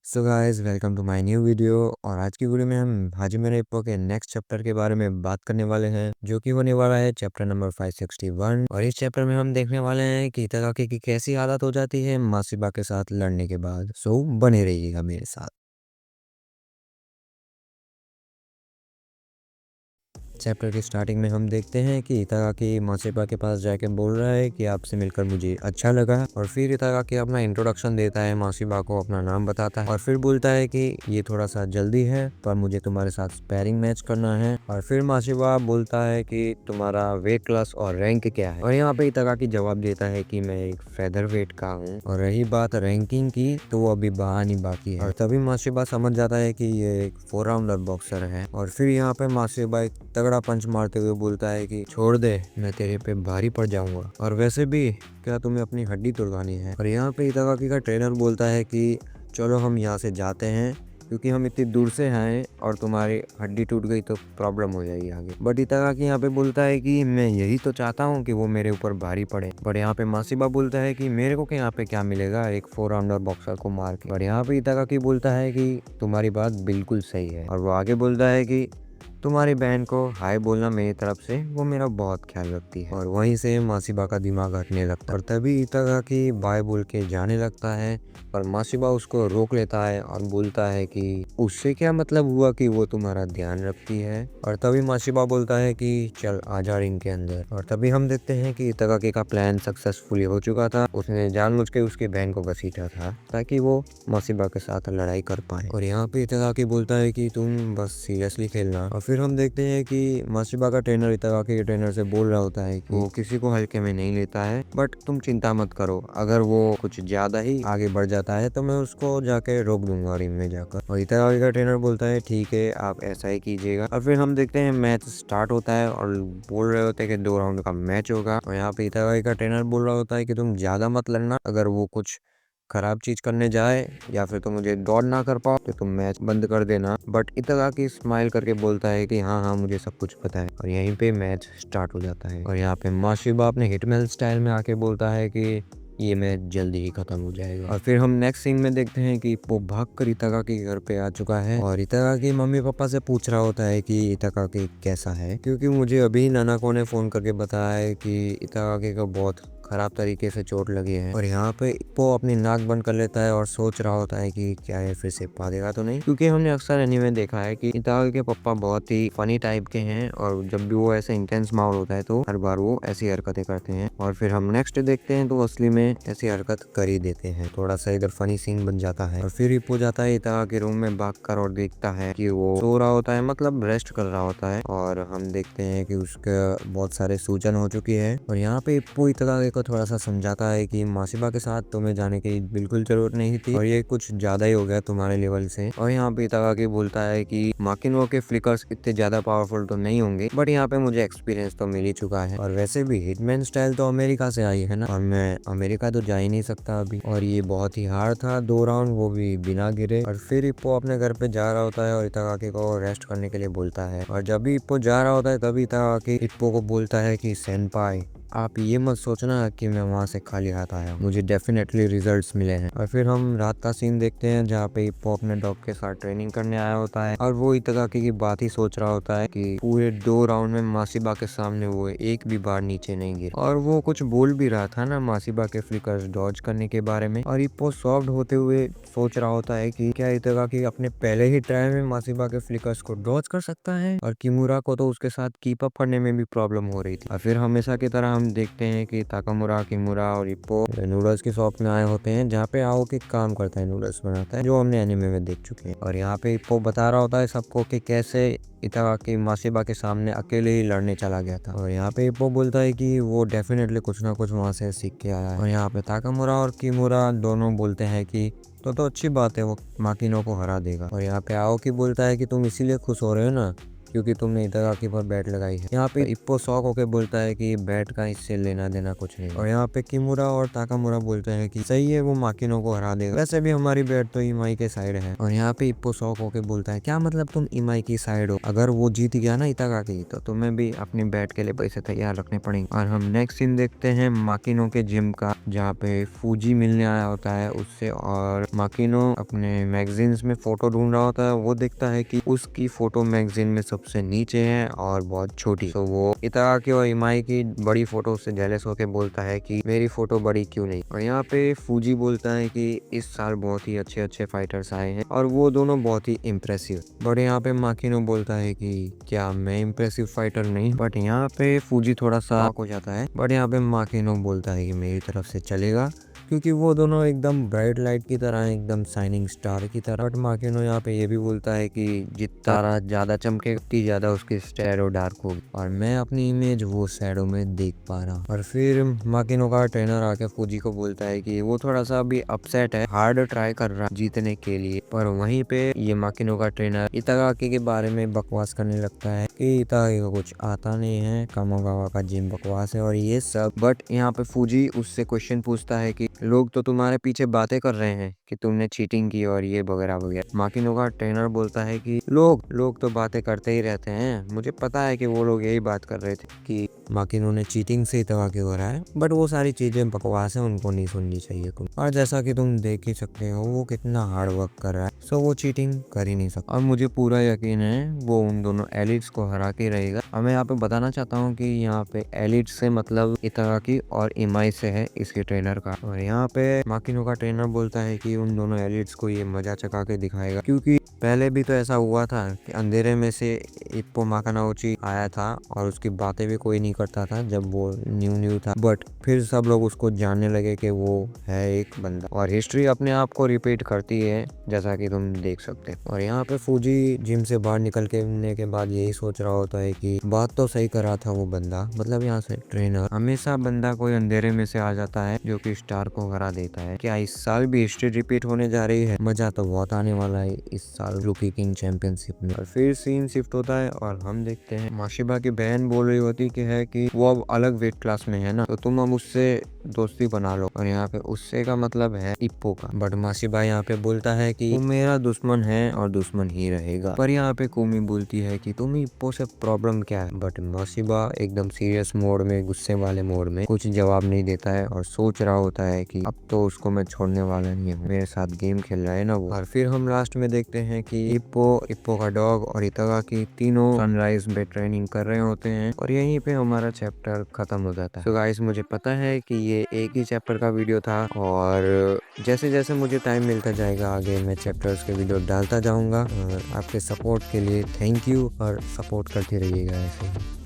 So guys welcome to my new video. और आज की वीडियो में हम हाजिर इप्पो के नेक्स्ट चैप्टर के बारे में बात करने वाले हैं, जो कि होने वाला है चैप्टर नंबर 561। और इस चैप्टर में हम देखने वाले हैं कि इताकाकी की कैसी हालत हो जाती है मासिबा के साथ लड़ने के बाद। सो बने रहिएगा मेरे साथ। चैप्टर की स्टार्टिंग में हम देखते हैं कि इताकाकी मासिबा के पास जाके बोल रहा है कि आपसे मिलकर मुझे अच्छा लगा। और फिर इताकाकी अपना इंट्रोडक्शन देता है, मासिबा को अपना नाम बताता है और फिर बोलता है कि ये थोड़ा सा जल्दी है पर मुझे तुम्हारे साथ स्पैरिंग मैच करना है। और फिर मासिबा बोलता है कि तुम्हारा वेट क्लास और रैंक क्या है। और यहाँ पे इताकाकी जवाब देता है कि मैं एक फेदर वेट का हूँ। और रही बात रैंकिंग की तो वो अभी बहानी बाकी है। और तभी मासिबा समझ जाता है कि ये एक 4 राउंडर बॉक्सर है। और फिर यहाँ पे मासिबा एक तगड़ा पंच मारते हुए बोलता है कि छोड़ दे, मैं तेरे पे भारी पड़ जाऊंगा। और वैसे भी क्या तुम्हें अपनी हड्डी तोड़वानी है। और यहाँ पे इताकाकी का ट्रेनर बोलता है कि चलो हम यहाँ से जाते हैं, क्योंकि हम इतनी दूर से हैं और तुम्हारी हड्डी टूट गई तो प्रॉब्लम हो जाएगी आगे। बट इताकाकी यहाँ पे बोलता है कि मैं यही तो चाहता हूँ कि वो मेरे ऊपर भारी पड़े। बट यहाँ पे मासिबा बोलता है कि मेरे को यहाँ पे क्या मिलेगा एक 4 राउंडर बॉक्सर को मार के। और यहाँ पे इताकाकी बोलता है कि तुम्हारी बात बिल्कुल सही है। और वो आगे बोलता है कि तुम्हारी बहन को हाय बोलना मेरी तरफ से, वो मेरा बहुत ख्याल रखती है। और वहीं से मासिबा का दिमाग हटने लगता है और तभी इताकाकी बाय बोल के जाने लगता है। पर मासिबा उसको रोक लेता है और बोलता है कि उससे क्या मतलब हुआ कि वो तुम्हारा ध्यान रखती है। और तभी मासिबा बोलता है कि चल आजा रिंग के अंदर। और तभी हम देखते हैं कि इताकाकी का प्लान सक्सेसफुली हो चुका था। उसने जानबूझ के उसकी बहन को घसीटा था ताकि वो मासिबा के साथ लड़ाई कर पाए। और यहाँ पे इताकाकी बोलता है कि तुम बस सीरियसली खेलना। और फिर हम देखते हैं कि मासिबा का ट्रेनर इताकाकी के ट्रेनर से बोल रहा होता है कि वो किसी को हल्के में नहीं लेता है, बट तुम चिंता मत करो, अगर वो कुछ ज्यादा ही आगे बढ़ जाता है तो मैं उसको जाके रोक दूंगा रिंग में जाकर। और इताकाकी का ट्रेनर बोलता है ठीक है, आप ऐसा ही कीजिएगा। और फिर हम देखते हैं मैच स्टार्ट होता है और बोल रहे होते हैं कि 2 राउंड का मैच होगा। और यहाँ पे इताकाकी का ट्रेनर बोल रहा होता है कि तुम ज्यादा मत लड़ना, अगर वो कुछ खराब चीज करने जाए या फिर तुम मुझे दौड़ ना कर पाओ तो तुम मैच बंद कर देना। बट इताकाकी स्माइल करके बोलता है कि हाँ हाँ मुझे सब कुछ पता है। और यहीं पे मैच स्टार्ट हो जाता है। और यहाँ पे मासिबा अपने हिटमैन स्टाइल में आके बोलता है कि ये मैच जल्दी ही खत्म हो जाएगा। और फिर हम नेक्स्ट सीन में देखते हैं कि इप्पो भागकर इताकाकी के घर पे आ चुका है। और इताकाकी मम्मी पापा से पूछ रहा होता है कि इताकाकी कैसा है, क्योंकि मुझे अभी नानाको ने फोन करके बताया है कि इताकाकी को बहुत खराब तरीके से चोट लगी है। और यहाँ पे इप्पो अपनी नाक बंद कर लेता है और सोच रहा होता है कि क्या ये फिर से पा देगा तो नहीं, क्योंकि हमने अक्सर एनीमे देखा है कि इताकाकी के पापा बहुत ही फनी टाइप के हैं और जब भी वो ऐसे इंटेंस माहौल होता है तो हर बार वो ऐसी हरकतें करते हैं। और फिर हम नेक्स्ट देखते हैं तो असली में ऐसी हरकत कर ही देते हैं। थोड़ा सा इधर फनी सीन बन जाता है। और फिर इप्पो जाता है इताकाकी के रूम में भागकर और देखता है कि वो सो रहा होता है, मतलब रेस्ट कर रहा होता है। और हम देखते हैं कि उसका बहुत सारे सूजन हो चुकी है। और यहाँ पे इप्पो इताकाकी को थोड़ा सा समझाता है कि मासिबा के साथ तुम्हें जाने की बिल्कुल जरूरत नहीं थी और ये कुछ ज्यादा ही हो गया तुम्हारे लेवल से। और यहाँ पे इताकाकी बोलता है कि माकिनो के फ्लिकर्स इतने ज्यादा पावरफुल तो नहीं होंगे, बट यहाँ पे मुझे एक्सपीरियंस तो मिल ही चुका है। और वैसे भी हिटमैन स्टाइल तो अमेरिका से आई है ना, और मैं अमेरिका तो जा ही नहीं सकता अभी। और ये बहुत ही हार्ड था 2 राउंड, वो भी बिना गिरे। और फिर इप्पो अपने घर पे जा रहा होता है और इताकाकी को रेस्ट करने के लिए बोलता है। और जब भी इप्पो जा रहा होता है तभी इताकाकी इप्पो को बोलता है कि सेनपाई, आप ये मत सोचना कि मैं वहाँ से खाली हाथ आया, मुझे डेफिनेटली रिजल्ट्स मिले हैं। और फिर हम रात का सीन देखते हैं जहाँ पे इप्पो अपने डॉग के साथ ट्रेनिंग करने आया होता है और वो इताकाकी की बात ही सोच रहा होता है कि पूरे 2 राउंड में मासिबा के सामने वो एक भी बार नीचे नहीं गिरा। और वो कुछ बोल भी रहा था ना मासिबा के फ्लिकर्स डॉज करने के बारे में। और इप्पो सॉफ्ट होते हुए सोच रहा होता है कि क्या इताकाकी अपने पहले ही ट्रायल में मासिबा के फ्लिकर्स को डॉज कर सकता है। और किमुरा को तो उसके साथ कीप अप करने में भी प्रॉब्लम हो रही थी। और फिर हमेशा की तरह हम देखते हैं कि ताकामुरा, किमुरा और इप्पो नूडल्स की शॉप में आए होते हैं जहाँ पे आओकी काम करता है, नूडल्स बनाता है, जो हमने एनिमे में देख चुके हैं। और यहाँ पे इप्पो बता रहा होता है सबको कि कैसे इताकाकी मासिबा के सामने अकेले ही लड़ने चला गया था। और यहाँ पे इप्पो बोलता है कि वो डेफिनेटली कुछ ना कुछ वहाँ से सीख के आया है। और यहाँ पे ताकामुरा और किमुरा दोनों बोलते हैं कि तो अच्छी बात है, वो माकिनो को हरा देगा। और यहाँ पे आओकी बोलता है कि तुम इसीलिए खुश हो रहे हो ना क्योंकि तुमने इतागाकी पर बैट लगाई है। यहाँ पे इप्पो शॉक होके बोलता है कि बैट का इससे लेना देना कुछ नहीं। और यहाँ पे किमुरा और ताकामुरा बोलते हैं कि सही है, वो माकिनो को हरा देगा, वैसे भी हमारी बैट तो इमाई के साइड है। और यहाँ पे इप्पो शॉक होके बोलता है क्या मतलब तुम इमाई की साइड हो, अगर वो जीत गया ना इतागाकी तो तुम्हें भी अपनी बैट के लिए पैसे तैयार रखने पड़ेंगे। और हम नेक्स्ट सीन देखते हैं माकिनो के जिम का, जहाँ पे फूजी मिलने आया होता है उससे, और माकिनो अपने मैगजीन्स में फोटो ढूंढ रहा होता है। वो देखता है कि उसकी फोटो मैगजीन में सबसे नीचे है और बहुत छोटी। तो वो इतागाकी और इमाई की बड़ी फोटो से जेलस होके बोलता है कि मेरी फोटो बड़ी क्यों नहीं। और यहाँ पे फूजी बोलता है कि इस साल बहुत ही अच्छे अच्छे फाइटर्स आए हैं और वो दोनों बहुत ही इम्प्रेसिव। बट यहाँ पे माकिनो बोलता है कि क्या मैं इम्प्रेसिव फाइटर नहीं। बट यहाँ पे फूजी थोड़ा सा हो जाता है। बट यहाँ पे माकिनो बोलता है कि मेरी तरफ से चलेगा, क्योंकि वो दोनों एकदम ब्राइट लाइट की तरह हैं, एकदम शाइनिंग स्टार की तरह। बट माकिनो यहाँ पे ये भी बोलता है कि जितना तारा ज्यादा चमके उतनी ज्यादा उसकी शैडो डार्क होगी, और मैं अपनी इमेज वो शैडो में देख पा रहा हूँ। और फिर माकिनो का ट्रेनर आके फूजी को बोलता है कि वो थोड़ा सा अभी अपसेट है, हार्ड ट्राई कर रहा है जीतने के लिए। पर वहीं पे ये माकिनो का ट्रेनर इतागाकी के बारे में बकवास करने लगता है कि इतागाकी को कुछ आता नहीं है, कामोगावा का जिम बकवास है और ये सब। बट यहाँ पे फूजी उससे क्वेश्चन पूछता है कि लोग तो तुम्हारे पीछे बातें कर रहे हैं कि तुमने चीटिंग की और ये वगैरह वगैरह। माकिनो का ट्रेनर बोलता है कि लोग तो बातें करते ही रहते हैं, मुझे पता है कि वो लोग यही बात कर रहे थे कि माकिनो ने चीटिंग से इतागाकी हो रहा है, बट वो सारी चीजें बकवास है, उनको नहीं सुननी चाहिए तुम। और जैसा कि तुम देख ही सकते हो वो कितना हार्ड वर्क कर रहा है, सो वो चीटिंग कर ही नहीं सकता। और मुझे पूरा यकीन है वो उन दोनों एलिट्स को हरा के रहेगा। और मैं यहाँ पे बताना चाहता हूँ कि यहाँ पे एलिट से मतलब इतागाकी और इमाई से है इसके ट्रेनर का। और यहाँ पे माकिनो का ट्रेनर बोलता है कि उन दोनों एलिट्स को ये मजा चका के दिखाएगा, क्योंकि पहले भी तो ऐसा हुआ था कि अंधेरे में से इप्पो माकानाउची आया था और उसकी बातें भी कोई नहीं करता था जब वो न्यू था। बट फिर सब लोग उसको जानने लगे कि वो है एक बंदा, और हिस्ट्री अपने आप को रिपीट करती है जैसा कि तुम देख सकते हो। और यहाँ पे फूजी जिम से बाहर निकल के बाद यही सोच रहा होता है कि बात तो सही कर रहा था वो बंदा, मतलब यहाँ से ट्रेनर। हमेशा बंदा कोई अंधेरे में से आ जाता है जो कि स्टार को हरा देता है। क्या इस साल भी हिस्ट्री रिपीट होने जा रही है? मजा तो बहुत आने वाला है इस साल रूकी किंग चैंपियनशिप में। और फिर सीन शिफ्ट होता है और हम देखते हैं माशिबा की बहन बोल रही होती है कि वो अब अलग वेट क्लास में है ना, तो तुम अब उससे दोस्ती बना लो। और यहाँ पे उससे का मतलब है इप्पो का। बट माशिबा यहाँ पे बोलता है कि वो मेरा दुश्मन है और दुश्मन ही रहेगा। पर यहाँ पे कुमी बोलती है कि तुम इप्पो से प्रॉब्लम क्या है। बट माशिबा एकदम सीरियस मोड में, गुस्से वाले मोड में कुछ जवाब नहीं देता है और सोच रहा होता है कि अब तो उसको मैं छोड़ने वाला नहीं हूँ, मेरे साथ गेम खेल रहा है ना वो। और फिर हम लास्ट में देखते हैं कि इप्पो का डॉग और इतागाकी तीनों सनराइज में ट्रेनिंग कर रहे होते हैं और यहीं पे हमारा चैप्टर खत्म हो जाता है। तो गाइस मुझे पता है कि ये एक ही चैप्टर का वीडियो था, और जैसे जैसे मुझे टाइम मिलता जाएगा आगे मैं चैप्टर्स के वीडियो डालता जाऊंगा। और आपके सपोर्ट के लिए थैंक यू, और सपोर्ट करते रहिएगा ऐसे ही।